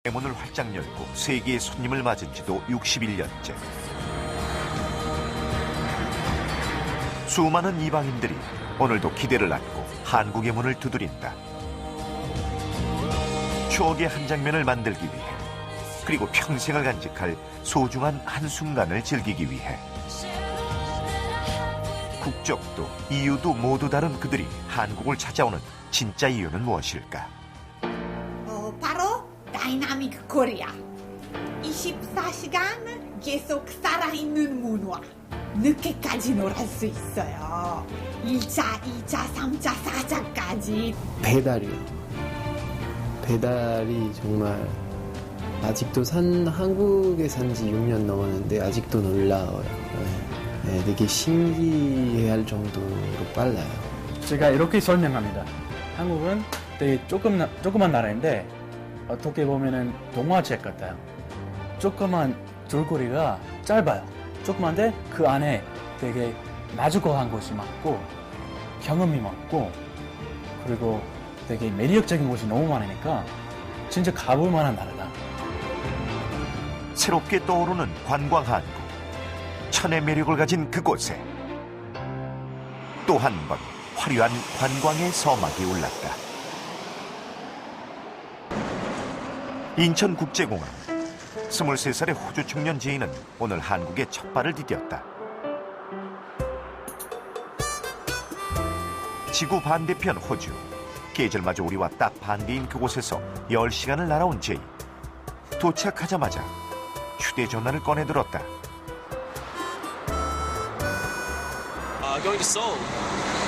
대문을 활짝 열고 세계의 손님을 맞은 지도 61년째. 수많은 이방인들이 오늘도 기대를 안고 한국의 문을 두드린다. 추억의 한 장면을 만들기 위해, 그리고 평생을 간직할 소중한 한순간을 즐기기 위해. 국적도 이유도 모두 다른 그들이 한국을 찾아오는 진짜 이유는 무엇일까? 바로 다이나믹 코리아. 24시간 계속 살아있는 문화. 늦게까지 놀 수 있어요. 1차, 2차, 3차, 4차까지. 배달이요. 배달이 정말 아직도 한국에 산 지 6년 넘었는데 아직도 놀라워요. 네, 되게 신기해할 정도로 빨라요. 제가 이렇게 설명합니다. 한국은 되게 조그만 나라인데 어떻게 보면은 동화책 같아요. 조그만 줄거리가 짧아요. 조그만데 그 안에 되게 마주고한 곳이 많고 경험이 많고 그리고 되게 매력적인 곳이 너무 많으니까 진짜 가볼 만한 나라다. 새롭게 떠오르는 관광 한국. 천의 매력을 가진 그곳에 또 한 번 화려한 관광의 서막이 올랐다. 인천국제공항. 23살의 호주 청년 제이는 오늘 한국에 첫 발을 디뎠다. 지구 반대편 호주. 계절마저 우리와 딱 반대인 그곳에서 10시간을 날아온 제이. 도착하자마자 휴대전화를 꺼내들었다. Going to Seoul,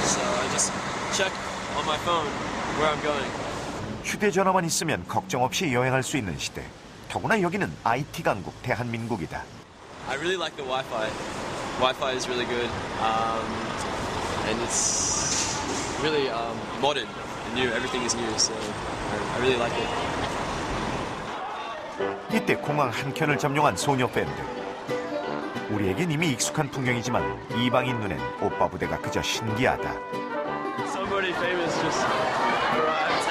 so I just check on my phone where I'm going. 휴대전화만 있으면 걱정 없이 여행할 수 있는 시대. 더구나 여기는 IT 강국 대한민국이다. I really like the Wi-Fi. Wi-Fi is really good, and it's really modern and new. Everything is new, so I really like it. 이때 공항 한켠을 점령한 소녀 밴드. 우리에겐 이미 익숙한 풍경이지만 이방인 눈엔 오빠 부대가 그저 신기하다. Somebody famous just arrived.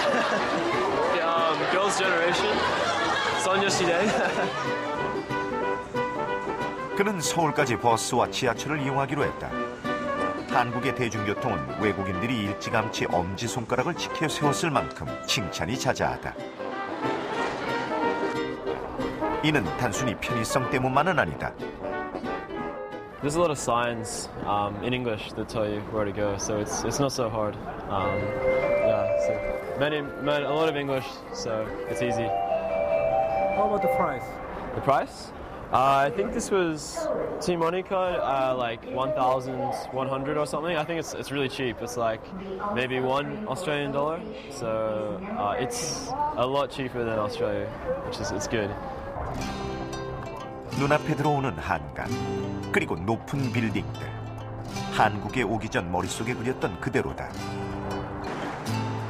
The Girls' Generation, 소녀시대. 그는 서울까지 버스와 지하철을 이용하기로 했다. 한국의 대중교통은 외국인들이 일찌감치 엄지손가락을 지켜 세웠을 만큼 칭찬이 자자하다. 이는 단순히 편의성 때문만은 아니다. There's a lot of signs in English that tell you where to go, so it's not so hard. So a lot of English, so it's easy. How about the price? The price? I think this was Team Monica, like 1,100 or something. I think it's really cheap. It's like maybe $1 Australian, so it's a lot cheaper than Australia, which is it's good. 눈앞에 들어오는 한강, 그리고 높은 빌딩들. 한국에 오기 전 머릿속에 그렸던 그대로다.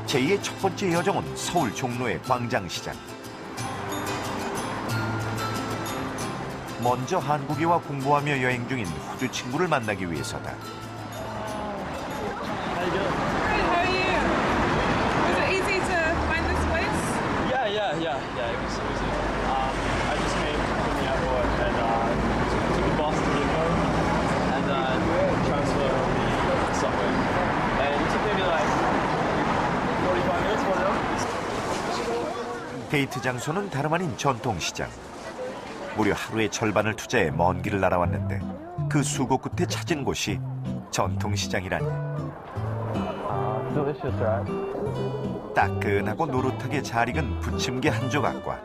제2의 첫 번째 여정은 서울 종로의 광장시장. 먼저 한국에 와 공부하며 여행 중인 호주 친구를 만나기 위해서다. How you doing? Good, how are you? Was it easy to find this place? Yeah. It was I just came from the airport and took the bus to Newport and transfer on the subway. And it took maybe like 45 minutes, one hour. 데이트 장소는 다름 아닌 전통시장. 무려 하루의 절반을 투자해 먼 길을 날아왔는데 그 수고 끝에 찾은 곳이 전통시장이라니. Delicious, right? 따끈하고 노릇하게 잘 익은 부침개 한 조각과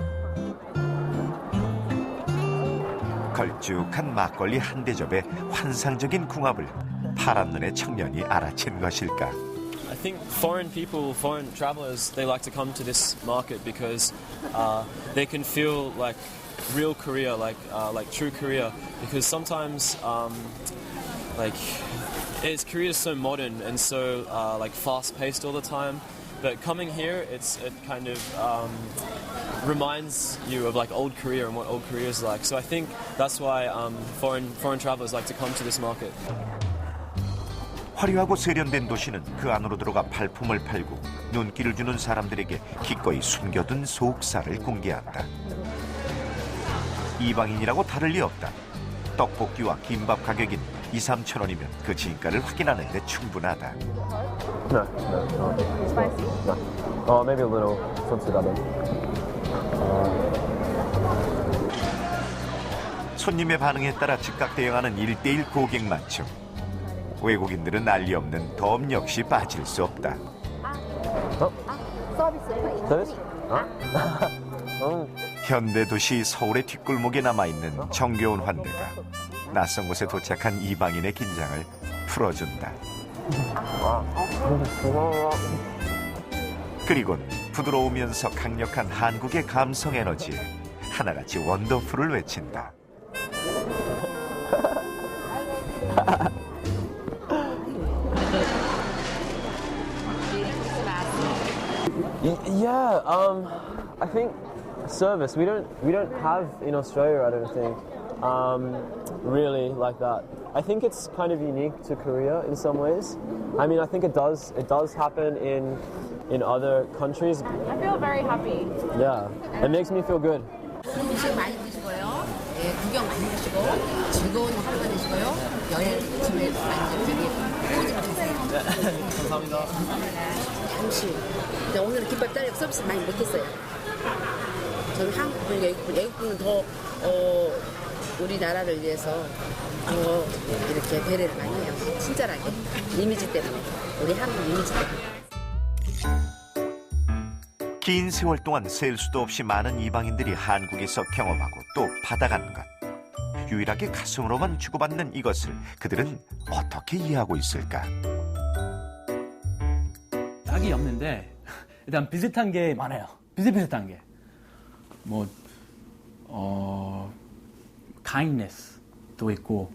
걸쭉한 막걸리 한 대접에 환상적인 궁합을 파란 눈의 청년이 알아챈 것일까. I think foreign travelers, they like to come to this market because they can feel like real Korea, like true Korea. Because sometimes, Korea is so modern and so like fast-paced all the time. But coming here, it kind of reminds you of like old Korea and what old Korea is like. So I think that's why foreign travelers like to come to this market. 화려하고 세련된 도시는 그 안으로 들어가 발품을 팔고 눈길을 주는 사람들에게 기꺼이 숨겨둔 속살을 공개한다. 이방인이라고 다를 리 없다. 떡볶이와 김밥 가격인 2~3천 원이면 그 진가를 확인하는 데 충분하다. No. Spicy? No. Maybe a little. 손님의 반응에 따라 즉각 대응하는 1:1 고객 맞춤. 외국인들은 난리 없는 덤 역시 빠질 수 없다. 서비스? 현대 도시 서울의 뒷골목에 남아있는 정겨운 환대가 낯선 곳에 도착한 이방인의 긴장을 풀어준다. 그리곤 부드러우면서 강력한 한국의 감성 에너지에 하나같이 원더풀을 외친다. Yeah, I think service we don't have in Australia. I don't think really like that. I think it's kind of unique to Korea in some ways. I mean, I think it does happen in other countries. I feel very happy. Yeah, it makes me feel good. 음식 많이 드시고요. 예, 구경 많이 하시고 즐거운 하루가 되시고요. 여행 집에 많이 되게 꼬지 마세요. 감사합니다. 잠시. 근데 오늘은 김밥 따라 서비스 많이 못했어요. 저는 한국분, 외국분은 더 우리나라를 위해서 더 이렇게 배려를 많이 해요. 친절하게. 이미지 때문에. 우리 한국 이미지 때문에. 긴 세월 동안 셀 수도 없이 많은 이방인들이 한국에서 경험하고 또 받아가는 것. 유일하게 가슴으로만 주고받는 이것을 그들은 어떻게 이해하고 있을까? 딱이 없는데 일단 비슷한 게 많아요. 비슷비슷한 게. kindness도 있고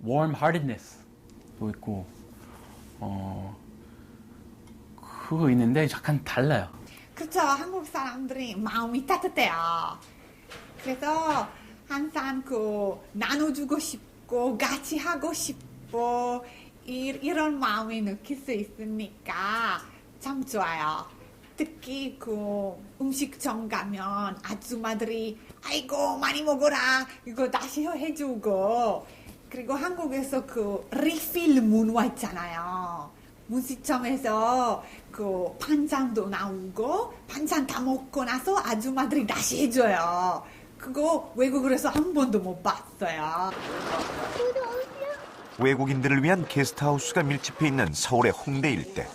warm-heartedness도 있고 그거 있는데 약간 달라요. 그렇죠. 한국 사람들이 마음이 따뜻해요. 그래서 항상 나눠주고 싶고 같이 하고 싶고 이런 마음을 느낄 수 있으니까 참 좋아요. 특히 음식점 가면 아줌마들이 아이고 많이 먹어라 이거 다시 해주고 그리고 한국에서 리필 문화 있잖아요. 문식점에서 반찬도 나오고 반찬 다 먹고 나서 아줌마들이 다시 해줘요. 그거 외국에서 한 번도 못 봤어요. 외국인들을 위한 게스트하우스가 밀집해 있는 서울의 홍대 일대.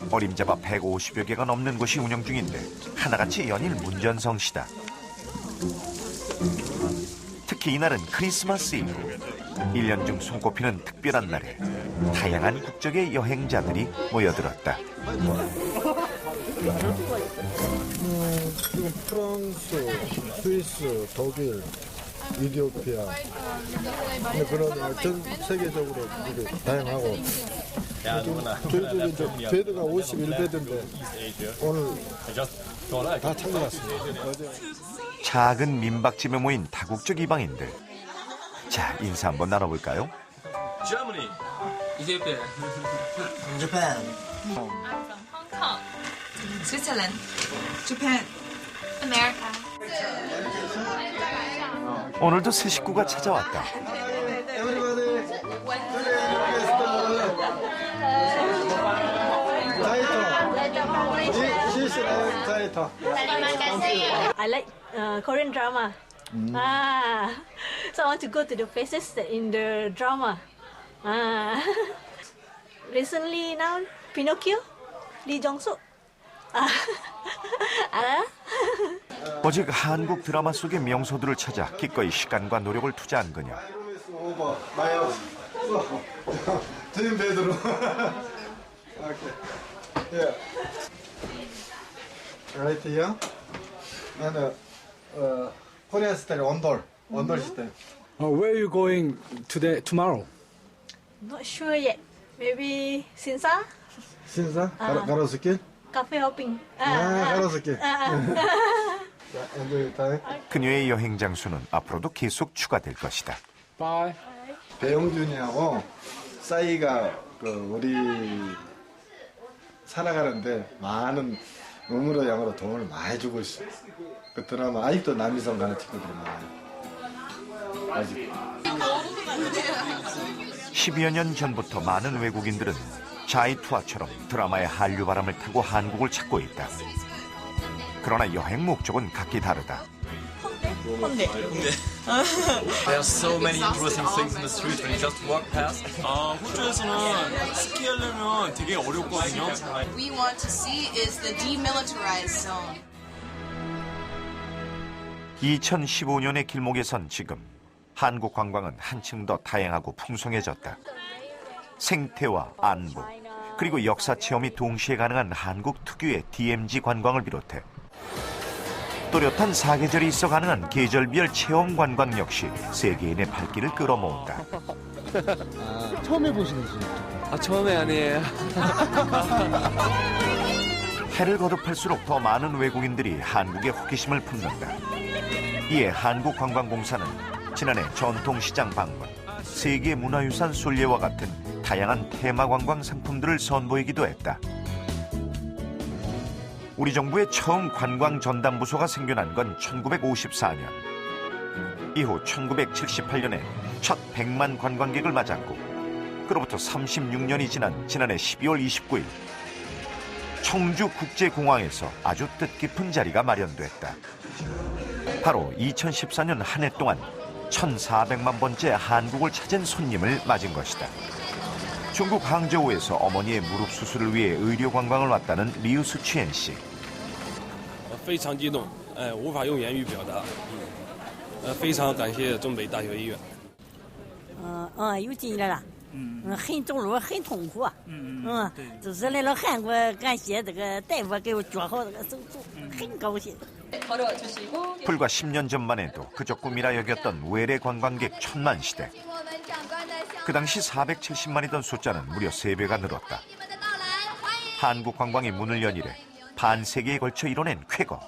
어림잡아 150여 개가 넘는 곳이 운영 중인데 하나같이 연일 문전성시다. 특히 이날은 크리스마스 이브. 1년 중 손꼽히는 특별한 날에 다양한 국적의 여행자들이 모여들었다. 지금 프랑스, 스위스, 독일, 이디오피아 그런 전 세계적으로 다양하고 저희들이 이제 베드가 51베드인데 오늘 다 참여했습니다. 작은 민박집에 모인 다국적 이방인들. 자, 인사 한번 나눠볼까요? Germany. Ethiopia. Japan. I'm from Hong Kong. Switzerland. Japan. America. 오늘도 새 식구가 찾아왔다. I like Korean drama. So I want to go to the places that in the drama. Recently now, Pinocchio, Lee Jong-suk. 오직 한국 드라마 속의 명소들을 찾아 기꺼이 시간과 노력을 투자한 그녀. 트윈 베드로. Right here. And Korean style 온돌 style. Where are you going tomorrow? Not sure yet. Maybe Sinsa? 신사? 가로수길? Cafe hopping. 가로수길. enjoy time. 그녀의 여행 장소는 앞으로도 계속 추가될 것이다. Bye. 배용준이하고 싸이가 그 우리 살아가는데 많은 음으로 양으로 도움을 많이 주고 있어. 그 드라마 아직도 남이성 가는 친구들이 많아요. 아직. 10여 년 전부터 많은 외국인들은 자이투아처럼 드라마의 한류 바람을 타고 한국을 찾고 있다. 그러나 여행 목적은 각기 다르다. 홍대. There are so many interesting things in the street when you just walk past. 호주에서는 스키하려면 되게 어렵거든요. We want to see is the demilitarized zone. 2015년의 길목에선 지금 한국 관광은 한층 더 다양하고 풍성해졌다. 생태와 안보, 그리고 역사 체험이 동시에 가능한 한국 특유의 DMZ 관광을 비롯해 또렷한 사계절이 있어 가능한 계절별 체험 관광 역시 세계인의 발길을 끌어모은다. 처음 해보시는 분? 처음에 아니에요. 해를 거듭할수록 더 많은 외국인들이 한국에 호기심을 품는다. 이에 한국관광공사는 지난해 전통시장 방문, 세계문화유산 순례와 같은 다양한 테마관광 상품들을 선보이기도 했다. 우리 정부의 처음 관광전담부소가 생겨난 건 1954년. 이후 1978년에 첫 100만 관광객을 맞았고 그로부터 36년이 지난 지난해 12월 29일 청주국제공항에서 아주 뜻깊은 자리가 마련됐다. 바로 2014년 한 해 동안 1,400만 번째 한국을 찾은 손님을 맞은 것이다. 중국 항저우에서 어머니의 무릎 수술을 위해 의료 관광을 왔다는 리우스 취엔 씨. 非常激动，无法用言语表达。非常感谢中北大学医院。又进来了。很走路很痛苦啊。就是来了韩国，感谢这个大夫给我脚好这个手术，很高兴。 불과 10년 전만 해도 그저 꿈이라 여겼던 외래 관광객 1,000만 시대. 그 당시 470만이던 숫자는 무려 3배가 늘었다. 한국 관광이 문을 연 이래 반세기에 걸쳐 이뤄낸 쾌거.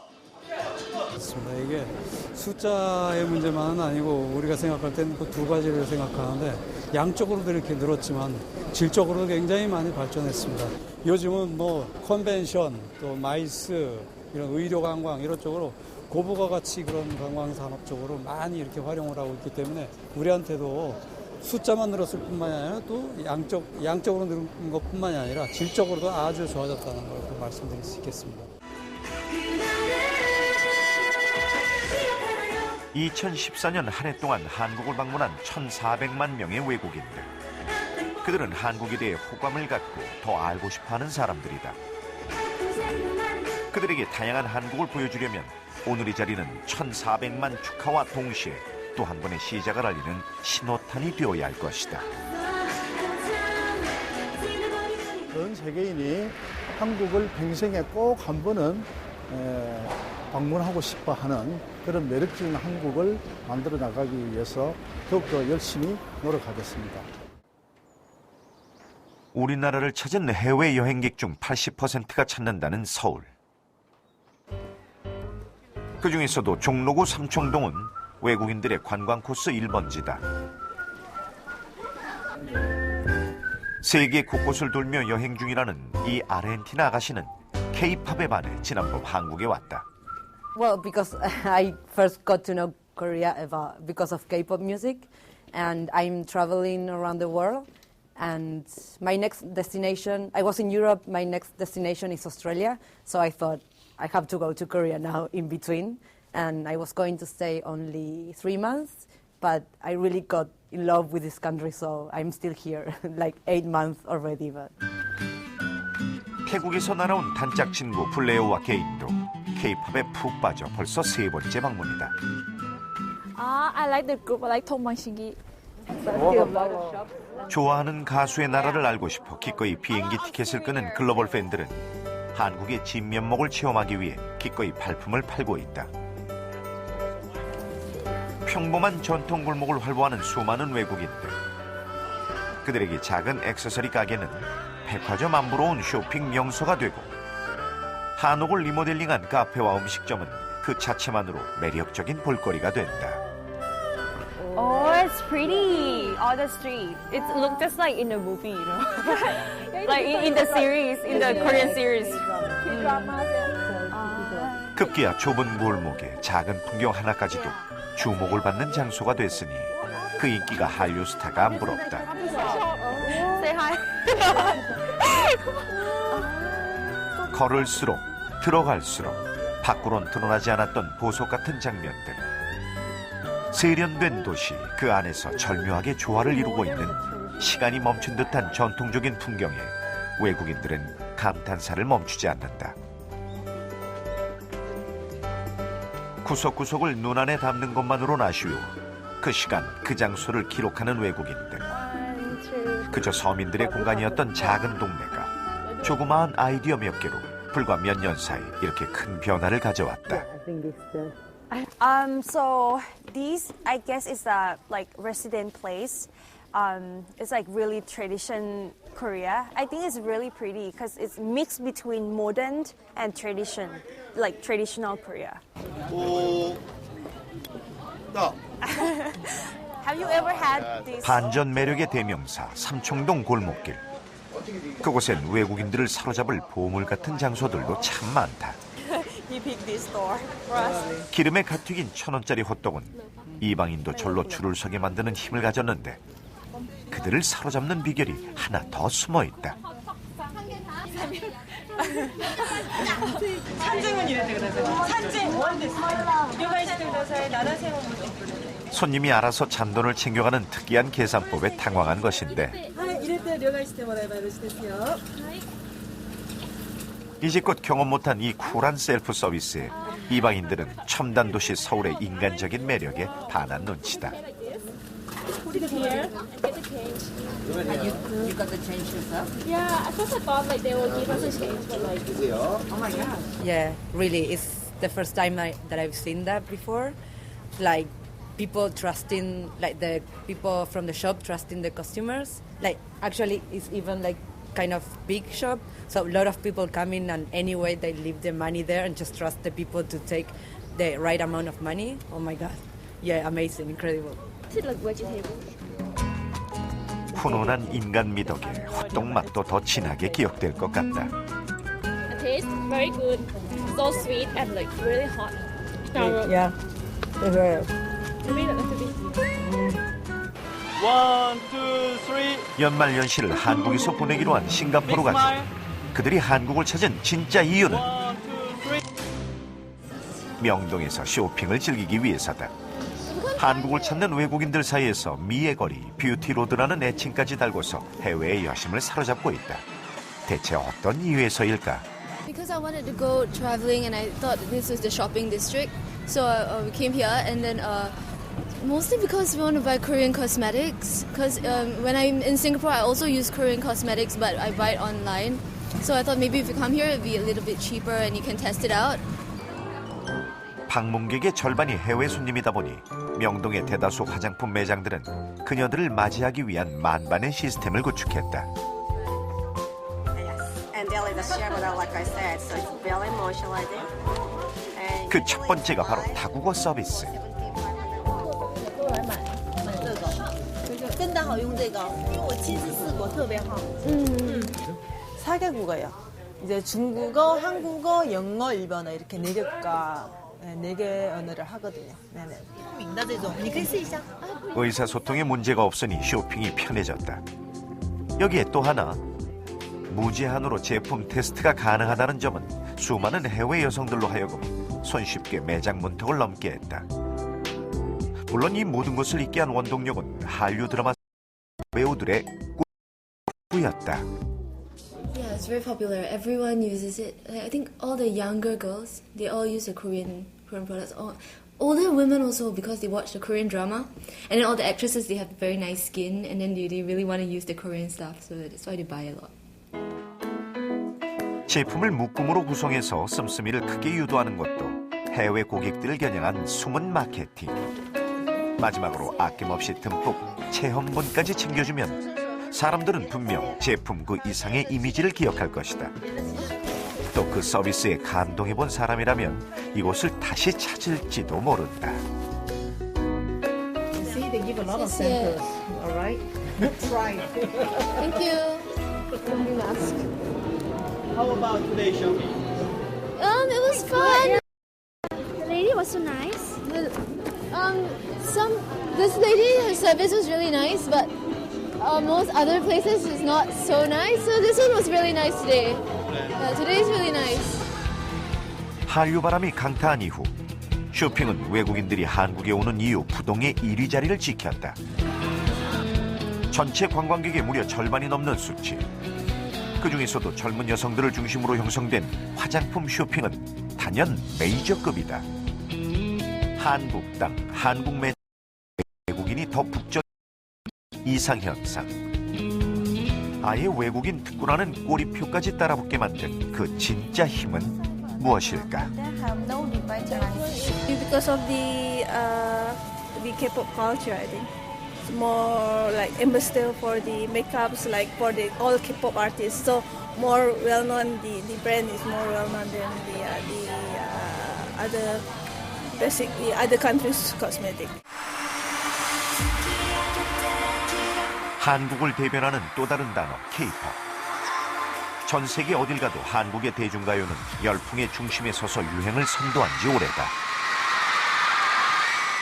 이게 숫자의 문제만은 아니고 우리가 생각할 때는 그 두 가지를 생각하는데 양적으로도 이렇게 늘었지만 질적으로도 굉장히 많이 발전했습니다. 요즘은 뭐 컨벤션, 또 마이스, 이런 의료 관광 이런 쪽으로 고부가 가치 그런 관광 산업 쪽으로 많이 이렇게 활용을 하고 있기 때문에 우리한테도 숫자만 늘었을 뿐만이 아니라 또 양적으로 늘은 것뿐만이 아니라 질적으로도 아주 좋아졌다는 걸 말씀드릴 수 있겠습니다. 2014년 한 해 동안 한국을 방문한 1,400만 명의 외국인들. 그들은 한국에 대해 호감을 갖고 더 알고 싶어하는 사람들이다. 그들에게 다양한 한국을 보여주려면 오늘 이 자리는 1,400만 축하와 동시에 또 한 번의 시작을 알리는 신호탄이 되어야 할 것이다. 전 세계인이 한국을 평생에 꼭 한 번은 방문하고 싶어 하는 그런 매력적인 한국을 만들어 나가기 위해서 더욱더 열심히 노력하겠습니다. 우리나라를 찾은 해외 여행객 중 80%가 찾는다는 서울. 그 중에서도 종로구 삼청동은 외국인들의 관광 코스 1번지다. 세계 곳곳을 돌며 여행 중이라는 이 아르헨티나 아가씨는 K-팝에 반해 지난번 한국에 왔다. Well, because I first got to know Korea because of K-pop music, and I'm traveling around the world. And my next destination, I was in Europe, my next destination is Australia, so I thought I have to go to Korea now in between. And I was going to stay only 3 months, but I really got in love with this country, so I'm still here, like 8 months already. But. 태국에서 날아온 단짝 친구 블레어와 개인도 K-팝에 푹 빠져 벌써 3번째 방문이다. I like the group. I like Tongban Shingi. 좋아하는 가수의 나라를 알고 싶어 기꺼이 비행기 티켓을 끄는 글로벌 팬들은 한국의 진면목을 체험하기 위해 기꺼이 발품을 팔고 있다. 평범한 전통 골목을 활보하는 수많은 외국인들. 그들에게 작은 액세서리 가게는 백화점 안 부러운 쇼핑 명소가 되고 한옥을 리모델링한 카페와 음식점은 그 자체만으로 매력적인 볼거리가 된다. Oh, it's pretty. All the street. It looks just like in the movie, you know, like in the series, in the Korean series. 급기야 좁은 골목에 작은 풍경 하나까지도 주목을 받는 장소가 됐으니 그 인기가 한류 스타가 안 부럽다. Say hi. 걸을수록 들어갈수록 밖으론 드러나지 않았던 보석 같은 장면들. 세련된 도시 그 안에서 절묘하게 조화를 이루고 있는 시간이 멈춘 듯한 전통적인 풍경에 외국인들은 감탄사를 멈추지 않는다. 구석구석을 눈안에 담는 것만으로는 아쉬워 그 시간 그 장소를 기록하는 외국인들. 그저 서민들의 공간이었던 작은 동네가 조그마한 아이디어 몇 개로 불과 몇 년 사이 이렇게 큰 변화를 가져왔다. So this, I guess, is a like resident place. It's like really tradition Korea. I think it's really pretty because it's mixed between modern and tradition, like traditional Korea. Have you ever had this? 반전 매력의 대명사 삼청동 골목길. 그곳엔 외국인들을 사로잡을 보물 같은 장소들도 참 많다. You pick this store for us. 기름에 갓 튀긴 1,000원짜리 호떡은 이방인도 절로 줄을 서게 만드는 힘을 가졌는데 그들을 사로잡는 비결이 하나 더 숨어 있다. 산증은 이랬대 그래서 산증 원 됐어요. 요가이시대에서 나라세모 손님이 알아서 잔돈을 챙겨가는 특이한 계산법에 당황한 것인데 이제껏 경험 못한 이 쿨한 셀프 서비스에 이방인들은 첨단 도시 서울의 인간적인 매력에 반한 눈치다. Put it here and get the change. You got the change yourself? Yeah, at first I thought like they will give us a change, but like, Oh my God. Yeah, really, it's the first time that I've seen that before. Like people trusting, like the people from the shop trusting the customers. Like actually, it's even like kind of big shop, so a lot of people come in and anyway they leave their money there and just trust the people to take the right amount of money. Oh my God, yeah, amazing, incredible. it's like vegetable. 훈훈한 인간 미덕에 호떡 맛도 더 진하게 기억될 것 같다. The taste very good, so sweet and like really hot. Yeah, very. Maybe a little bit. 1, 2, 3. 연말연시를 한국에서 보내기로 한 싱가포르 가족. 그들이 한국을 찾은 진짜 이유는 명동에서 쇼핑을 즐기기 위해서다. 한국을 찾는 외국인들 사이에서 미의 거리, 뷰티로드라는 애칭까지 달고서 해외의 여심을 사로잡고 있다. 대체 어떤 이유에서일까? Because I wanted to go traveling and I thought this was the shopping district. So we came here and then mostly because we want to buy Korean cosmetics. Because when I'm in Singapore, I also use Korean cosmetics, but I buy it online. So I thought maybe if you come here, it'd be a little bit cheaper and you can test it out. 방문객의 절반이 해외 손님이다 보니 명동의 대다수 화장품 매장들은 그녀들을 맞이하기 위한 만반의 시스템을 구축했다. 그 첫 번째가 바로 다국어 서비스. 真的好用这个，因为我亲自试过，特别好。 4개국어예요. 이제 중국어, 한국어, 영어, 일본어 이렇게 4개국가 4개 언어를 하거든요. 네네. 의사소통에 문제가 없으니 쇼핑이 편해졌다. 여기에 또 하나, 무제한으로 제품 테스트가 가능하다는 점은 수많은 해외 여성들로 하여금 손쉽게 매장 문턱을 넘게 했다. 물론 이 모든 것을 있게 한 원동력은 한류 드라마 배우들의 꿈이었다. Yeah, it's very popular. Everyone uses it. I think all the younger girls, they all use the Korean products. Older women also, because they watch the Korean drama. And then all the actresses, they have very nice skin. And then they really want to use the Korean stuff. So that's why they buy a lot. 제품을 묶음으로 구성해서 씀씀이를 크게 유도하는 것도 해외 고객들을 겨냥한 숨은 마케팅. 마지막으로 아낌없이 듬뿍 체험본까지 챙겨주면 사람들은 분명 제품 그 이상의 이미지를 기억할 것이다. 또 그 서비스에 감동해본 사람이라면 이곳을 다시 찾을지도 모른다. see they give a lot of Yes, yes. samples. All right. Try. Thank you. How about today's shopping? It was fun. The lady was so nice. This lady, her service was really nice, but most other places is not so nice. So this one was really nice today. Today is really nice. 한류 바람이 강타한 이후 쇼핑은 외국인들이 한국에 오는 이후 부동의 1위 자리를 지켰다. 전체 관광객의 무려 절반이 넘는 수치. 그 중에서도 젊은 여성들을 중심으로 형성된 화장품 쇼핑은 단연 메이저급이다. 한국 땅, 한국 매 외국인이 더 북적 이상현상. 아예 외국인 특구라는 꼬리표까지 따라붙게 만든 그 진짜 힘은 무엇일까? Because of the K-pop culture, I think. It's more like ambassador for the makeups, like for the all K-pop artists. So more well known. The brand is more well known than the other countries' cosmetic. 한국을 대변하는 또 다른 단어 K-pop. 전 세계 어딜 가도 한국의 대중가요는 열풍의 중심에 서서 유행을 선도한 지 오래다.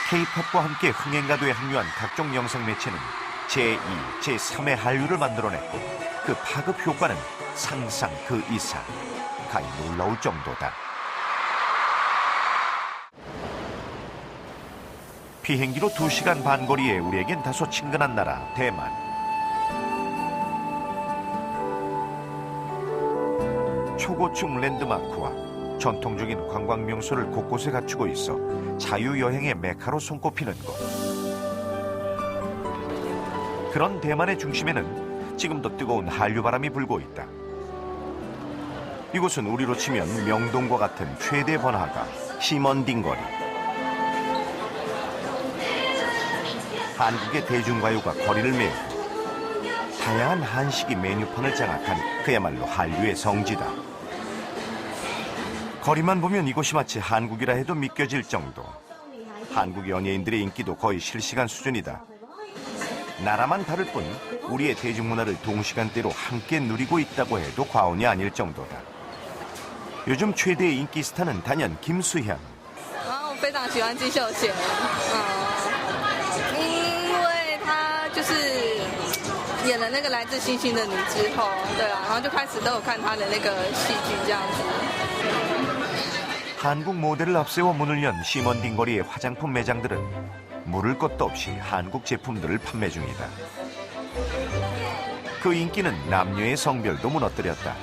K-팝과 함께 흥행가도에 합류한 각종 영상 매체는 제2, 제3의 한류를 만들어냈고 그 파급 효과는 상상 그 이상, 가히 놀라울 정도다. 비행기로 2시간 반 거리에 우리에겐 다소 친근한 나라 대만. 초고층 랜드마크와 전통적인 관광 명소를 곳곳에 갖추고 있어 자유여행의 메카로 손꼽히는 곳. 그런 대만의 중심에는 지금도 뜨거운 한류 바람이 불고 있다. 이곳은 우리로 치면 명동과 같은 최대 번화가 시먼딩 거리. 한국의 대중가요가 거리를 메우고 다양한 한식이 메뉴판을 장악한 그야말로 한류의 성지다. 거리만 보면 이곳이 마치 한국이라 해도 믿겨질 정도. 한국 연예인들의 인기도 거의 실시간 수준이다. 나라만 다를 뿐 우리의 대중문화를 동시간대로 함께 누리고 있다고 해도 과언이 아닐 정도다. 요즘 최대의 인기 스타는 단연 김수현. 我非常喜欢金秀贤，因为她就是演了那个来自星星的你之后，对啊，然后就开始都有看她的那个戏剧这样子。 한국 모델을 앞세워 문을 연 시먼딩 거리의 화장품 매장들은 물을 것도 없이 한국 제품들을 판매 중이다. 그 인기는 남녀의 성별도 무너뜨렸다.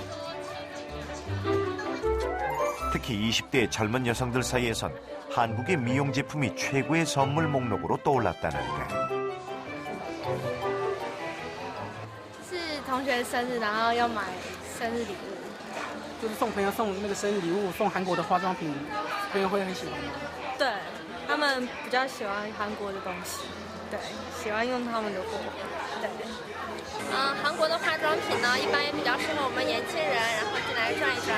특히 20대의 젊은 여성들 사이에선 한국의 미용 제품이 최고의 선물 목록으로 떠올랐다는데. 是同学生日，然后要买生日礼物。 就是送朋友送那个生日礼物，送韩国的化妆品，朋友会很喜欢吗？对，他们比较喜欢韩国的东西，对，喜欢用他们的货，对。韩国的化妆品呢，一般也比较适合我们年轻人，然后进来转一转。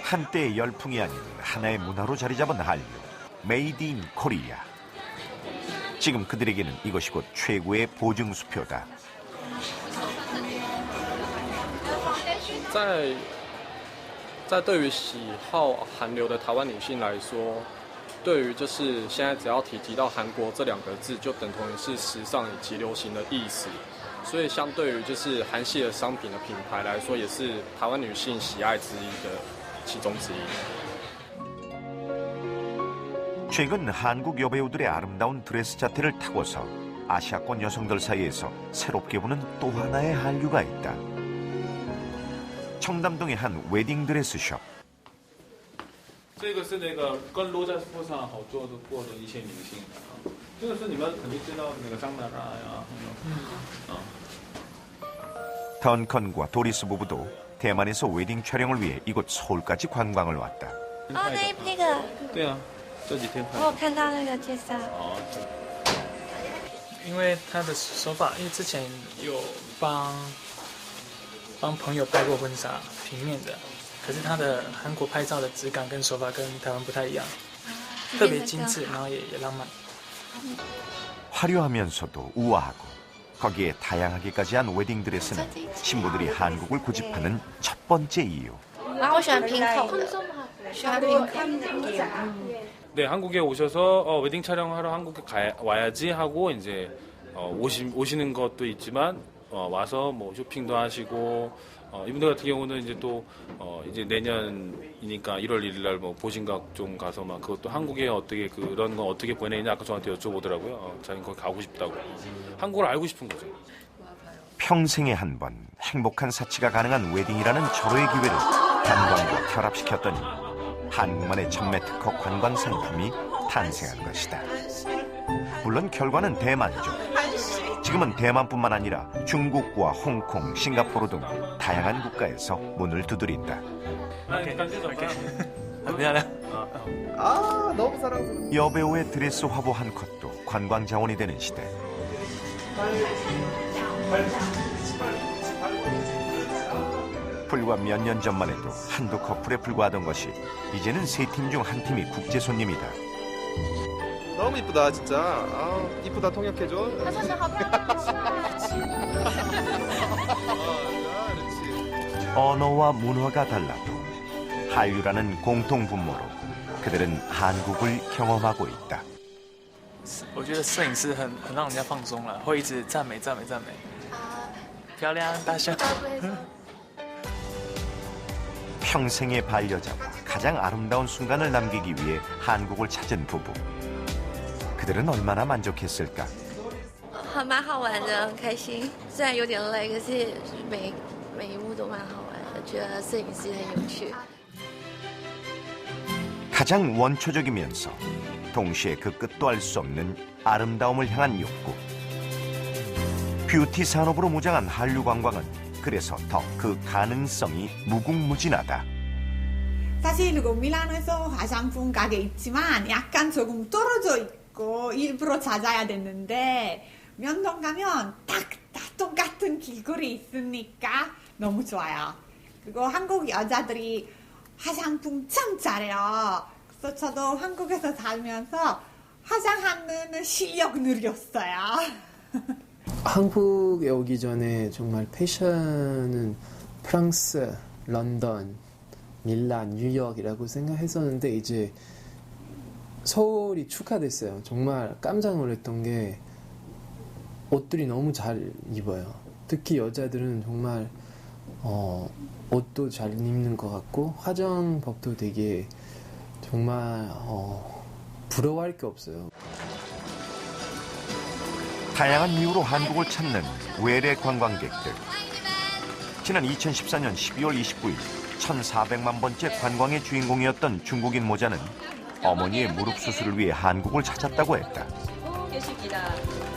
한때의 열풍이 아닌 하나의 문화로 자리 잡은 한류, 메이드 인 코리아. 지금 그들에게는 이것이 곧 최고의 보증수표다. 在对于喜好韩流的台湾女性来说，对于就是现在只要提及到韩国这2个字，就等同于是时尚以及流行的意思。所以相对于就是韩系的商品的品牌来说，也是台湾女性喜爱之一的其中之一。 최근 한국 여배우들의 아름다운 드레스 자태를 타고서 아시아권 여성들 사이에서 새롭게 보는 또 하나의 한류가 있다. 청담동의 한 웨딩 드레스 숍. 这个是那个跟落在坡上好做的过的一些明星，这个是你们肯定知道那个张娜拉呀。 던컨과 도리스 부부도 대만에서 웨딩 촬영을 위해 이곳 서울까지 관광을 왔다. 那个。对啊，这几天。我有看到那个介绍。因为他的手法，因为之前有帮朋友拍过婚纱，平面的，可是他的韩国拍照的质感跟手法跟台湾不太一样，特别精致，然后也浪漫。 화려하면서도 우아하고 거기에 다양하게까지 한 웨딩드레스는 신부들이 한국을 고집하는 첫 번째 이유. 我喜欢平口的，喜欢平口。 네, 한국에 오셔서 웨딩 촬영하러 한국에 와야지 하고 이제 오시는 것도 있지만 와서 뭐 쇼핑도 하시고 이분들 같은 경우는 이제 또 이제 내년이니까 1월 1일 날 뭐 보신각 좀 가서 막 그것도 한국에 어떻게 그런 건 어떻게 보내냐 아까 저한테 여쭤보더라고요. 자기는 거기 가고 싶다고. 한국을 알고 싶은 거죠. 평생에 한 번 행복한 사치가 가능한 웨딩이라는 절호의 기회를 관광과 결합시켰더니 한국만의 전매 특허 관광 상품이 탄생한 것이다. 물론 결과는 대만족. 지금은 대만뿐만 아니라 중국과 홍콩, 싱가포르 등 다양한 국가에서 문을 두드린다. 미안해. 아, 너무 사랑스러워. 여배우의 드레스 화보 한 컷도 관광 자원이 되는 시대. 불과 몇 년 전만 해도 한두 커플에 불과하던 것이 이제는 세 팀 중 한 팀이 국제 손님이다. 너무 이쁘다 진짜. 아, 이쁘다 통역해줘. 언어와 문화가 달라도 한류라는 공통 분모로 그들은 한국을 경험하고 있다. 我觉得摄影师很让人家放松了，会一直赞美赞美赞美，漂亮大笑。 평생의 반려자와 가장 아름다운 순간을 남기기 위해 한국을 찾은 부부. 그들은 얼마나 만족했을까? 还蛮好玩的，很开心。虽然有点累，可是每一幕都蛮好玩的，觉得摄影师很有趣。 가장 원초적이면서 동시에 그 끝도 알 수 없는 아름다움을 향한 욕구. 뷰티 산업으로 무장한 한류 관광은 그래서 더 그 가능성이 무궁무진하다. 사실 밀라노에서 화장품 가게 있지만 약간 조금 떨어져 있고 일부러 찾아야 되는데 면동 가면 딱 똑같은 길거리 있으니까 너무 좋아요. 그리고 한국 여자들이 화장품 참 잘해요. 그래서 저도 한국에서 살면서 화장하는 실력 늘렸어요. 한국에 오기 전에 정말 패션은 프랑스, 런던, 밀란, 뉴욕이라고 생각했었는데 이제 서울이 추가됐어요. 정말 깜짝 놀랐던 게 옷들이 너무 잘 입어요. 특히 여자들은 정말 옷도 잘 입는 것 같고 화장법도 되게 정말 부러워할 게 없어요. 다양한 이유로 한국을 찾는 외래 관광객들. 지난 2014년 12월 29일 1,400만 번째 관광의 주인공이었던 중국인 모자는 어머니의 무릎 수술을 위해 한국을 찾았다고 했다.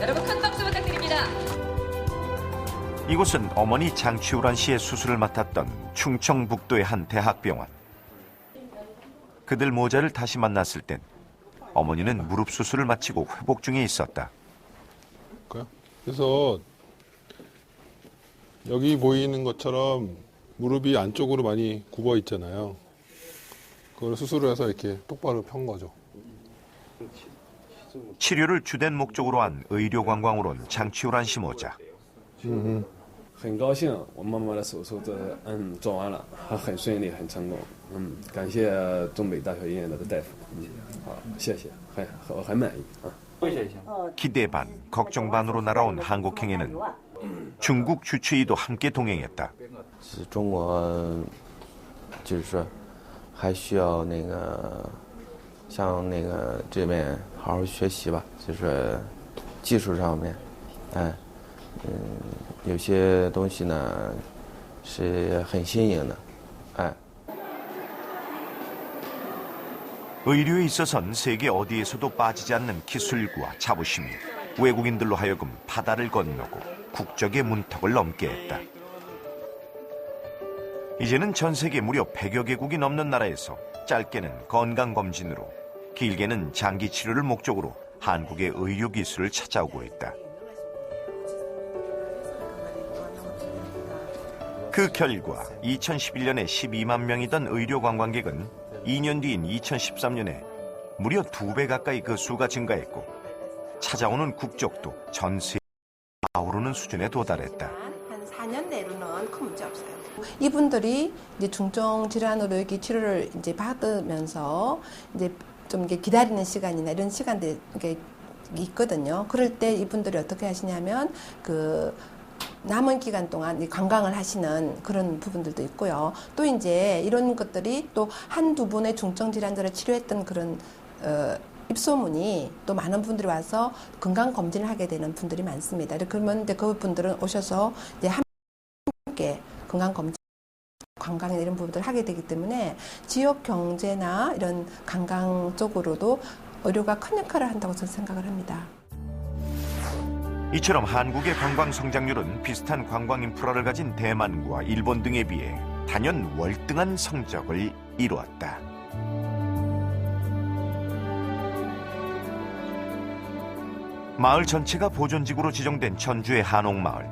여러분 큰 박수 부탁드립니다. 이곳은 어머니 장치우란 씨의 수술을 맡았던 충청북도의 한 대학병원. 그들 모자를 다시 만났을 땐 어머니는 무릎 수술을 마치고 회복 중에 있었다. 그래서 여기 보이는 것처럼 무릎이 안쪽으로 많이 굽어 있잖아요. 그걸 수술을 해서 이렇게 똑바로 편 거죠. 치료를 주된 목적으로 한 의료 관광으로 온 장치우란 씨 모자. 很高兴我妈妈的手术做完了，还很顺利，很成功。感谢东北大学医院的大夫。好，谢谢，我很满意啊。 기대 반, 걱정 반으로 날아온 한국행에는 중국 주치의도 함께 동행했다. 中国就是说还需要像这边好好学习吧，就是技术上面，有些东西呢是很新颖的，의료에 있어선 세계 어디에서도 빠지지 않는 기술과 자부심이 외국인들로 하여금 바다를 건너고 국적의 문턱을 넘게 했다. 이제는 전 세계 무려 100여 개국이 넘는 나라에서 짧게는 건강검진으로 길게는 장기 치료를 목적으로 한국의 의료 기술을 찾아오고 있다. 그 결과 2011년에 12만 명이던 의료 관광객은 2년 뒤인 2013년에 무려 2배 가까이 그 수가 증가했고 찾아오는 국적도 전세에 아우르는 수준에 도달했다. 한 4년 내로는 큰 문제 없어요. 이분들이 이제 중증 질환으로 여기 치료를 이제 받으면서 이제 좀 이게 기다리는 시간이나 이런 시간들이 있거든요. 그럴 때 이분들이 어떻게 하시냐면 그 남은 기간 동안 관광을 하시는 그런 부분들도 있고요. 또 이제 이런 것들이 또 한두 분의 중증 질환자를 치료했던 그런 입소문이 또 많은 분들이 와서 건강 검진을 하게 되는 분들이 많습니다. 그러면 이제 그 분들은 오셔서 이제 함께 건강 검진, 관광이나 이런 부분들을 하게 되기 때문에 지역 경제나 이런 관광 쪽으로도 의료가 큰 역할을 한다고 저는 생각을 합니다. 이처럼 한국의 관광 성장률은 비슷한 관광 인프라를 가진 대만과 일본 등에 비해 단연 월등한 성적을 이루었다. 마을 전체가 보존지구로 지정된 전주의 한옥마을.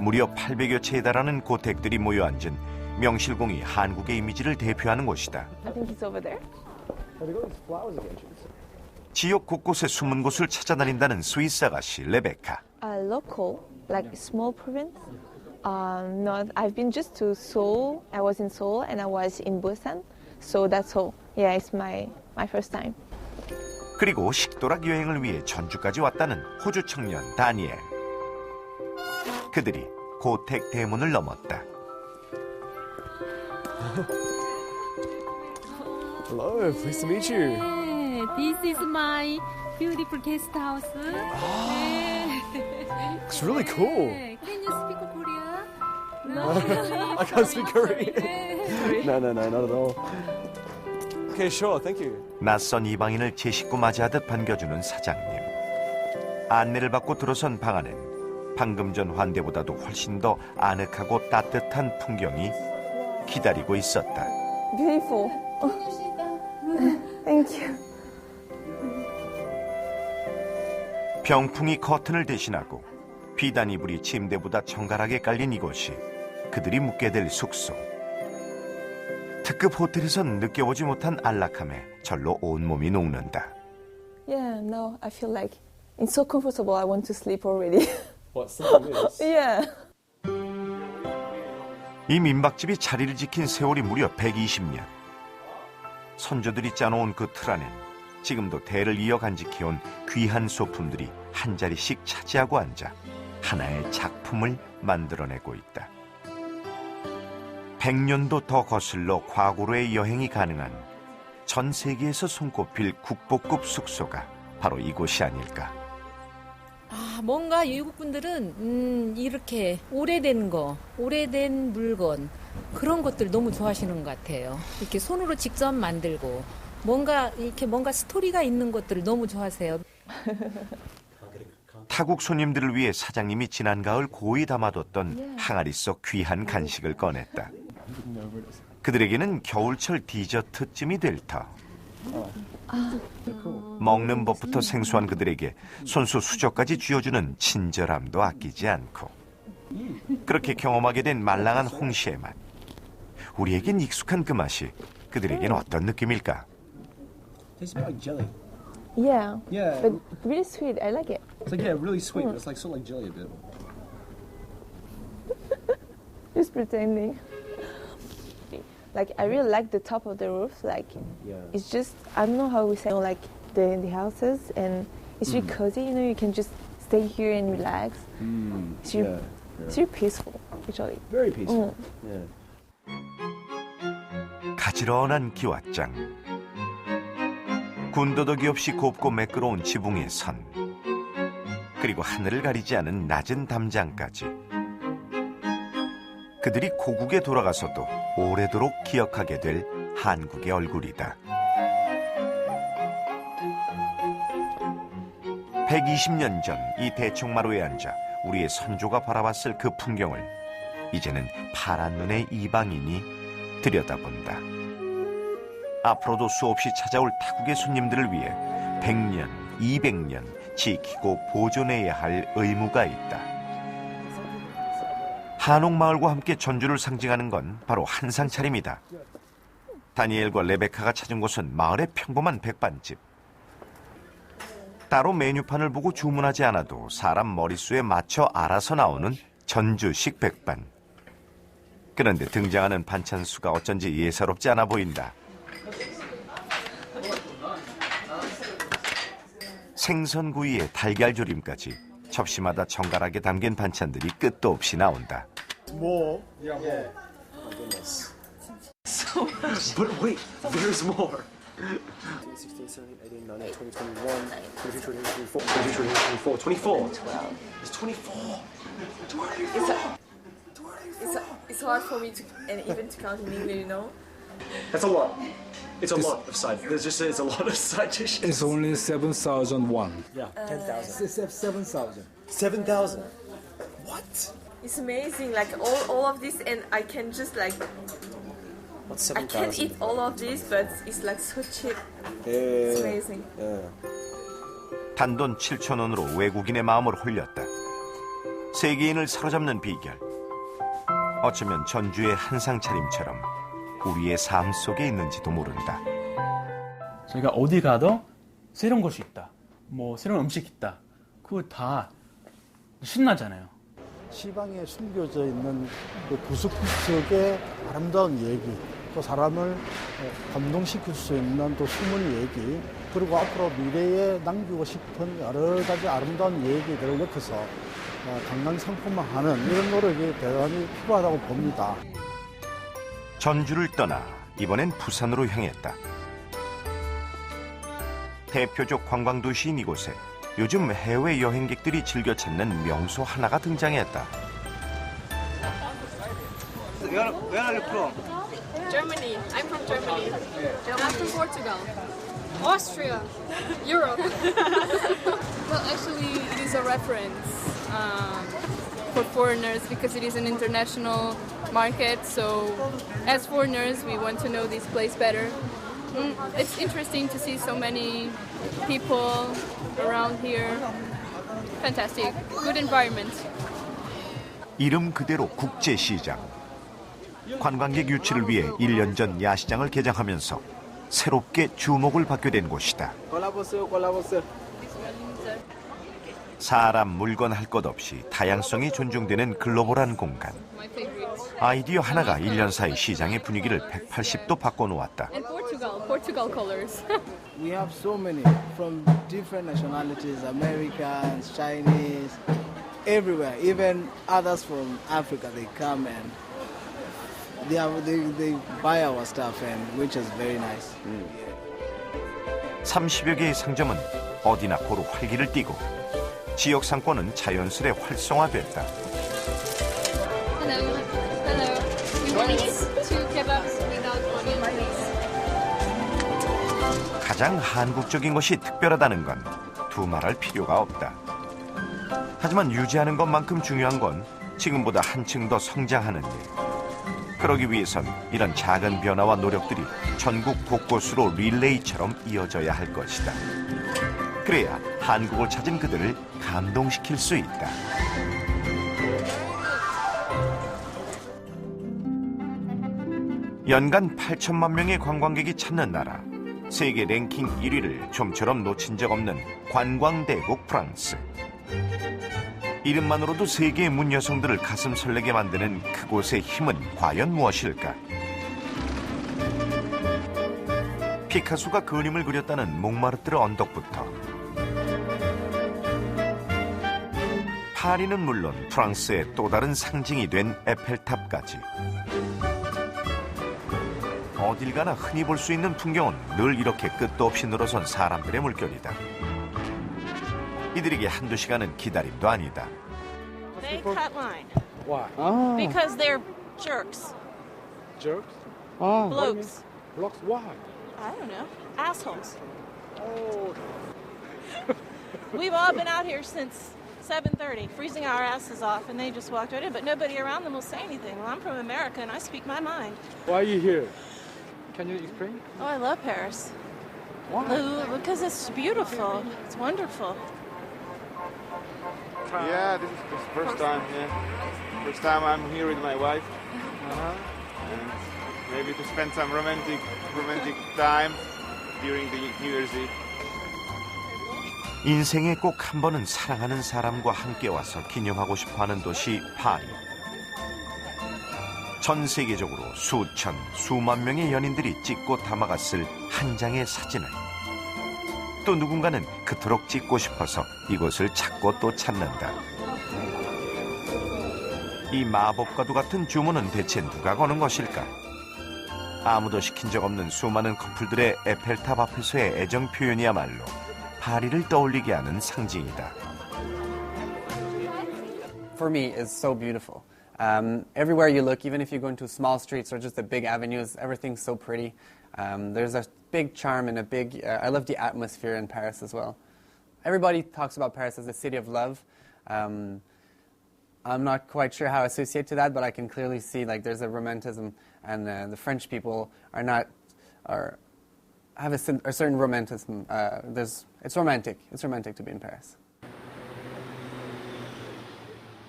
무려 800여 채에 달하는 고택들이 모여 앉은 명실공히 한국의 이미지를 대표하는 곳이다. 지역 곳곳에 숨은 곳을 찾아다닌다는 스위스 아가씨 레베카. Local, like small province. Not. I've been just to Seoul. I was in Seoul and I was in Busan. So that's all. Yeah, it's my first time. 그리고 식도락 여행을 위해 전주까지 왔다는 호주 청년 다니엘. 그들이 고택 대문을 넘었다. Hello, pleased to meet you. This is my beautiful guest house. It's really cool. Can you speak Korean? I can't speak Korean. No, not at all. Okay, sure, thank you. 낯선 이방인을 제 식구 맞이하듯 반겨주는 사장님. 안내를 받고 들어선 방 안엔 방금 전 환대보다도 훨씬 더 아늑하고 따뜻한 풍경이 기다리고 있었다. Beautiful. Thank you. 병풍이 커튼을 대신하고 비단 이불이 침대보다 정갈하게 깔린 이곳이 그들이 묵게 될 숙소. 특급 호텔에선 느껴보지 못한 안락함에 절로 온몸이 녹는다. Yeah, no, I feel like it's so comfortable. I want to sleep already. What, sleeping is? Yeah. 이 민박집이 자리를 지킨 세월이 무려 120년. 선조들이 짜놓은 그 틀 안엔 지금도 대를 이어 간직해온 귀한 소품들이 한 자리씩 차지하고 앉아 하나의 작품을 만들어내고 있다. 100년도 더 거슬러 과거로의 여행이 가능한 전 세계에서 손꼽힐 국보급 숙소가 바로 이곳이 아닐까. 뭔가 외국 분들은 이렇게 오래된 물건 그런 것들 너무 좋아하시는 것 같아요. 이렇게 손으로 직접 만들고 뭔가 스토리가 있는 것들을 너무 좋아하세요. 타국 손님들을 위해 사장님이 지난 가을 고이 담아뒀던 항아리 속 귀한 간식을 꺼냈다. 그들에게는 겨울철 디저트쯤이 될 터. 먹는 법부터 생소한 그들에게 손수 수저까지 쥐어주는 친절함도 아끼지 않고 그렇게 경험하게 된 말랑한 홍시의 맛. 우리에겐 익숙한 그 맛이 그들에겐 어떤 느낌일까? Tastes a bit like jelly. Yeah. Yeah. But really sweet. I like it. It's like, yeah, really sweet, but it's like sort of like jelly a bit. Just pretending. Like I really like the top of the roof. Like it's just I don't know how we say like the houses and it's really cozy. You know, you can just stay here and relax. It's really peaceful, actually. Very peaceful. Yeah. 가지런한 기와장. 군더더기 없이 곱고 매끄러운 지붕의 선. 그리고 하늘을 가리지 않은 낮은 담장까지. 그들이 고국에 돌아가서도 오래도록 기억하게 될 한국의 얼굴이다. 120년 전 이 대청마루에 앉아 우리의 선조가 바라봤을 그 풍경을 이제는 파란 눈의 이방인이 들여다본다. 앞으로도 수없이 찾아올 타국의 손님들을 위해 100년, 200년 지키고 보존해야 할 의무가 있다. 한옥마을과 함께 전주를 상징하는 건 바로 한상 차림이다. 다니엘과 레베카가 찾은 곳은 마을의 평범한 백반집. 따로 메뉴판을 보고 주문하지 않아도 사람 머릿수에 맞춰 알아서 나오는 전주식 백반. 그런데 등장하는 반찬 수가 어쩐지 예사롭지 않아 보인다. 생선구이에 달걀조림까지 접시마다 정갈하게 담긴 반찬들이 끝도 없이 나온다. More? Yeah. Oh my goodness. So much. But wait, there's more. 16, 17, 18, 19, 20, 21, 22, 23, 24, 24. It's 24. It's hard for me to and even to count in English, you know. That's a lot. It's a lot of side. There's just it's a lot of side dishes. It's only 7,001. Yeah, 10,000. 7,000. 7,000. What? It's amazing, like all of this, and I can just like. What's I 7,000? can't eat all of this, but it's like so cheap. Yeah. It's amazing. Yeah. 단돈 7,000원으로 외국인의 마음을 홀렸다. 세계인을 사로잡는 비결. 어쩌면 전주의 한상 차림처럼 우리의 삶 속에 있는지도 모른다. 저희가 어디 가도 새로운 것이 있다. 뭐 새로운 음식 있다. 그거 다 신나잖아요. 시방에 숨겨져 있는 그 구석구석의 아름다운 얘기, 또 사람을 감동시킬 수 있는 또 숨은 얘기, 그리고 앞으로 미래에 남기고 싶은 여러 가지 아름다운 얘기들을 엮어서 관광 상품화하는 이런 노력이 대단히 필요하다고 봅니다. 전주를 떠나 이번엔 부산으로 향했다. 대표적 관광도시인 이곳에 요즘 해외 여행객들이 즐겨 찾는 명소 하나가 등장했다. Where are you from? Germany. I'm from Germany. I'm from Portugal. Austria. Europe. Well, actually, it is a reference for foreigners because it is an international market. So, as foreigners, we want to know this place better. It's interesting to see so many people around here. Fantastic. Good environment. 이름 그대로 국제시장. 관광객 유치를 위해 1년 전 야시장을 개장하면서 새롭게 주목을 받게 된 곳이다. 사람, 물건 할 것 없이 다양성이 존중되는 글로벌한 공간. 아이디어 하나가 1년 사이 시장의 분위기를 180도 바꿔놓았다. And Portugal colors. We have so many from different nationalities, Americans, Chinese, everywhere. Even others from Africa, they come and they buy our stuff, and which is very nice. 30여 개의 상점은 어디나 고루 활기를 띠고 지역 상권은 자연스레 활성화됐다. Hello. We want 2 kebabs without onion, please. 가장 한국적인 것이 특별하다는 건 두말할 필요가 없다. 하지만 유지하는 것만큼 중요한 건 지금보다 한층 더 성장하는 일. 그러기 위해선 이런 작은 변화와 노력들이 전국 곳곳으로 릴레이처럼 이어져야 할 것이다. 그래야 한국을 찾은 그들을 감동시킬 수 있다. 연간 8천만 명의 관광객이 찾는 나라. 세계 랭킹 1위를 좀처럼 놓친 적 없는 관광대국 프랑스. 이름만으로도 세계의 문 여성들을 가슴 설레게 만드는 그곳의 힘은 과연 무엇일까? 피카소가 그림을 그렸다는 몽마르트르 언덕부터 파리는 물론 프랑스의 또 다른 상징이 된 에펠탑까지 어딜 가나 흔히 볼 수 있는 풍경은 늘 이렇게 끝도 없이 늘어선 사람들의 물결이다. 이들에게 한두 시간은 기다림도 아니다. They cut line. Why? Because they're jerks. Jerks? Blokes. Blokes? Why? I don't know. Assholes. Oh. We've all been out here since 7:30, freezing our asses off, and they just walked right in, but nobody around them will say anything. Well, I'm from America, and I speak my mind. Why are you here? Can you explain? Oh, I love Paris. Why? Because it's beautiful. It's wonderful. Yeah, this is the first time. Yeah, first time I'm here with my wife. And maybe to spend some romantic time during the New Year's Eve. 인생에 꼭 한 번은 사랑하는 사람과 함께 와서 기념하고 싶어하는 도시 파리. 전 세계적으로 수천, 수만 명의 연인들이 찍고 담아갔을 한 장의 사진을 또 누군가는 그토록 찍고 싶어서 이곳을 찾고 또 찾는다. 이 마법과도 같은 주문은 대체 누가 거는 것일까? 아무도 시킨 적 없는 수많은 커플들의 에펠탑 앞에서의 애정 표현이야말로 파리를 떠올리게 하는 상징이다. For me, it's so beautiful. Everywhere you look, even if you go into small streets or just the big avenues, everything's so pretty. There's a big charm and I love the atmosphere in Paris as well. Everybody talks about Paris as the city of love. I'm not quite sure how I associate to that, but I can clearly see like there's a romanticism, and the French people have a certain romanticism. It's romantic. It's romantic to be in Paris.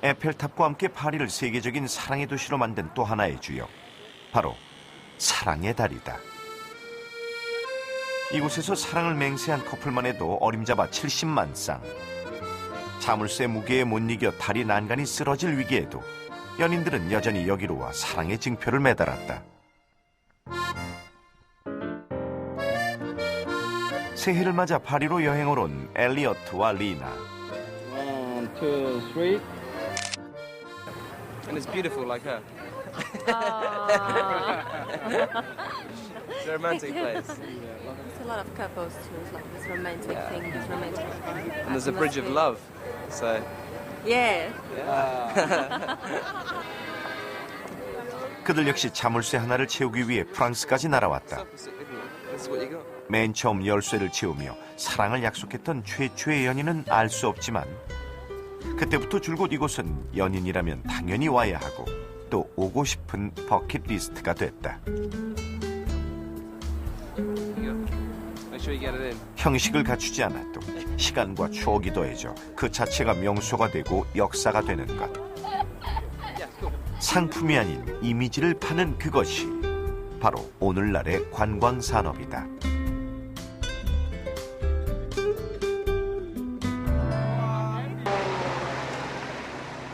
에펠탑과 함께 파리를 세계적인 사랑의 도시로 만든 또 하나의 주역, 바로 사랑의 달이다. 이곳에서 사랑을 맹세한 커플만 해도 어림잡아 70만 쌍. 자물쇠 무게에 못 이겨 달이 난간이 쓰러질 위기에도 연인들은 여전히 여기로 와 사랑의 증표를 매달았다. 새해를 맞아 파리로 여행을 온 엘리어트와 리나. 1, 2, 3. And it's beautiful like her. It's a romantic place. There's a lot of couples too. It's like this romantic thing, this romantic. And there's a bridge of love. So. Yeah. 그들 역시 자물쇠 하나를 채우기 위해 프랑스까지 날아왔다. That's what you got. 맨 처음 열쇠를 채우며 사랑을 약속했던 최초의 연인은 알 수 없지만 그때부터 줄곧 이곳은 연인이라면 당연히 와야 하고 또 오고 싶은 버킷리스트가 됐다. 형식을 갖추지 않아도 시간과 추억이 더해져 그 자체가 명소가 되고 역사가 되는 것. 상품이 아닌 이미지를 파는 그것이 바로 오늘날의 관광산업이다.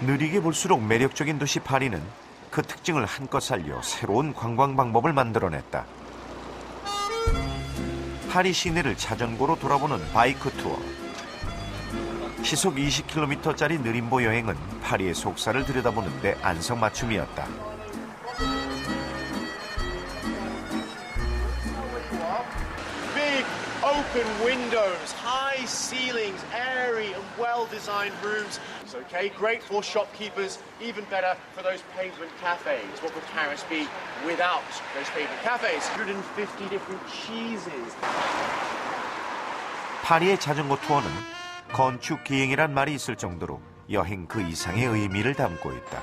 느리게 볼수록 매력적인 도시 파리는 그 특징을 한껏 살려 새로운 관광 방법을 만들어냈다. 파리 시내를 자전거로 돌아보는 바이크 투어. 시속 20km짜리 느림보 여행은 파리의 속살을 들여다보는데 안성맞춤이었다. Open windows, high ceilings, airy and well-designed rooms. It's okay, great for shopkeepers, even better for those pavement cafes. What would Paris be without those pavement cafes? 150 different cheeses. 파리의 자전거 투어는 건축 기행이란 말이 있을 정도로 여행 그 이상의 의미를 담고 있다.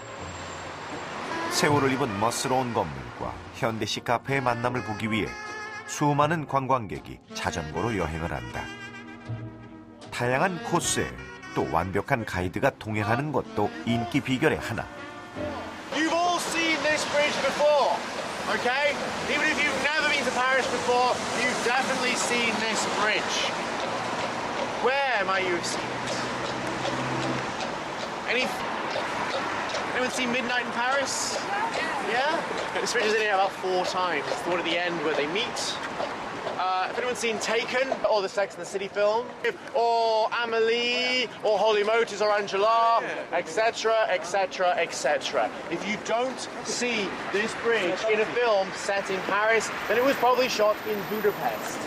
세월을 입은 멋스러운 건물과 현대식 카페의 만남을 보기 위해 수많은 관광객이 자전거로 여행을 한다. 다양한 코스에 또 완벽한 가이드가 동행하는 것도 인기 비결의 하나. You've all seen this bridge before, okay? Even if you've never been to Paris before, you've definitely seen this bridge. Where might you have seen it? Anyone seen Midnight in Paris? Yeah? This bridge is in here about 4 times. It's the one at the end where they meet. If anyone's seen Taken, or the Sex and the City film, or Amélie, or Holy Motors, or Angela, etc., etc., etc. If you don't see this bridge in a film set in Paris, then it was probably shot in Budapest.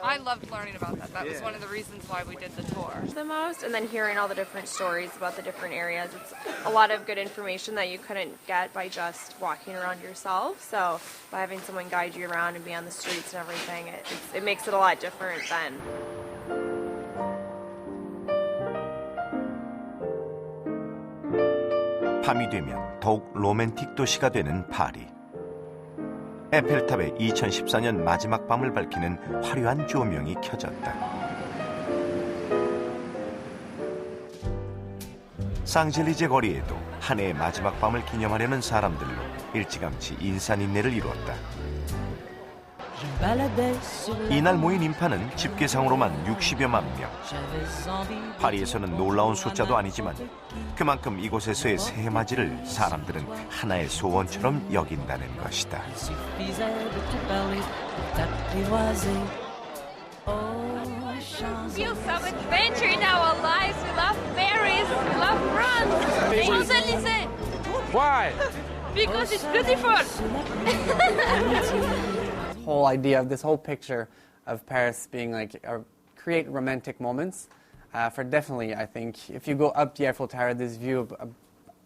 I loved learning about that. That was one of the reasons why we did the tour the most. And then hearing all the different stories about the different areas. It's a lot of good information that you couldn't get by just walking around yourself. So by having someone guide you around and be on the streets and everything, it makes it a lot different then. 밤이 되면 더욱 로맨틱 도시가 되는 파리. 에펠탑의 2014년 마지막 밤을 밝히는 화려한 조명이 켜졌다. 쌍젤리제 거리에도 한 해의 마지막 밤을 기념하려는 사람들로 일찌감치 인산인해를 이루었다. 이날 모인 인파는 집계상으로만 60여만 명. 파리에서는 놀라운 숫자도 아니지만 그만큼 이곳에서의 새해맞이를 사람들은 하나의 소원처럼 여긴다는 것이다. We feel some adventure in our lives. We love Paris. We love France. Champs-Élysées. Why? Because it's beautiful. Whole idea of this whole picture of Paris being like create romantic moments. For definitely, I think if you go up the Eiffel Tower, this view of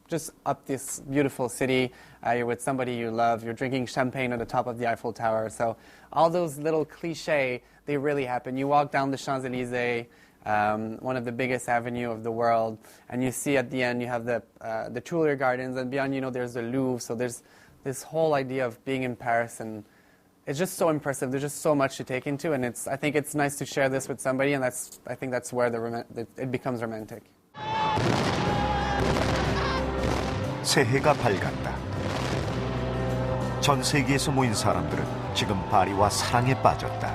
just up this beautiful city, you're with somebody you love, you're drinking champagne at the top of the Eiffel Tower. So all those little cliches, they really happen. You walk down the Champs-Élysées, one of the biggest avenue of the world, and you see at the end you have the Tuileries Gardens, and beyond there's the Louvre. So there's this whole idea of being in Paris, and it's just so impressive. There's just so much to take into, and I think it's nice to share this with somebody, and I think that's where it becomes romantic. 새해가 밝았다. 전 세계에서 모인 사람들은 지금 파리와 사랑에 빠졌다.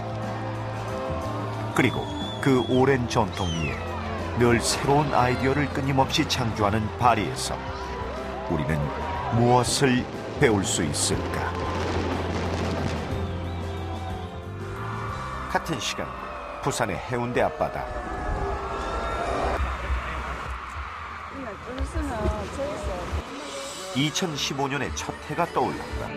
그리고 그 오랜 전통 위에 늘 새로운 아이디어를 끊임없이 창조하는 파리에서 우리는 무엇을 배울 수 있을까? 같은 시간 부산의 해운대 앞바다. 2015년의 첫 해가 떠올랐다.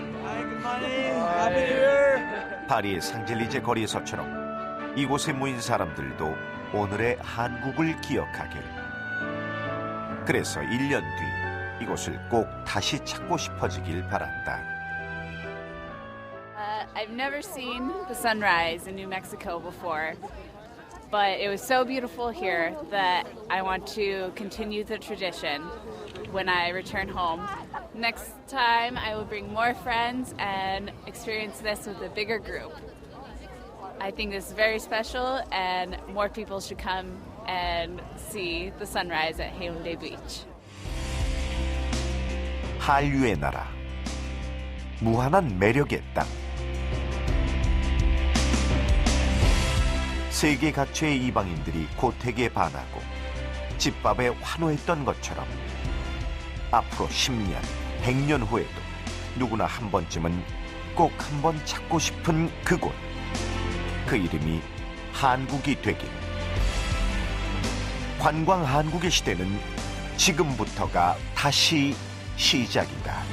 파리의 상젤리제 거리에서처럼 이곳에 모인 사람들도 오늘의 한국을 기억하길. 그래서 1년 뒤 이곳을 꼭 다시 찾고 싶어지길 바란다. I've never seen the sunrise in New Mexico before, but it was so beautiful here that I want to continue the tradition when I return home. Next time I will bring more friends and experience this with a bigger group. I think this is very special and more people should come and see the sunrise at Haeundae Beach. 한류의 나라, 무한한 매력의 땅. 세계 각처의 이방인들이 고택에 반하고 집밥에 환호했던 것처럼 앞으로 10년, 100년 후에도 누구나 한 번쯤은 꼭 한 번 찾고 싶은 그곳. 그 이름이 한국이 되길. 관광 한국의 시대는 지금부터가 다시 시작이다.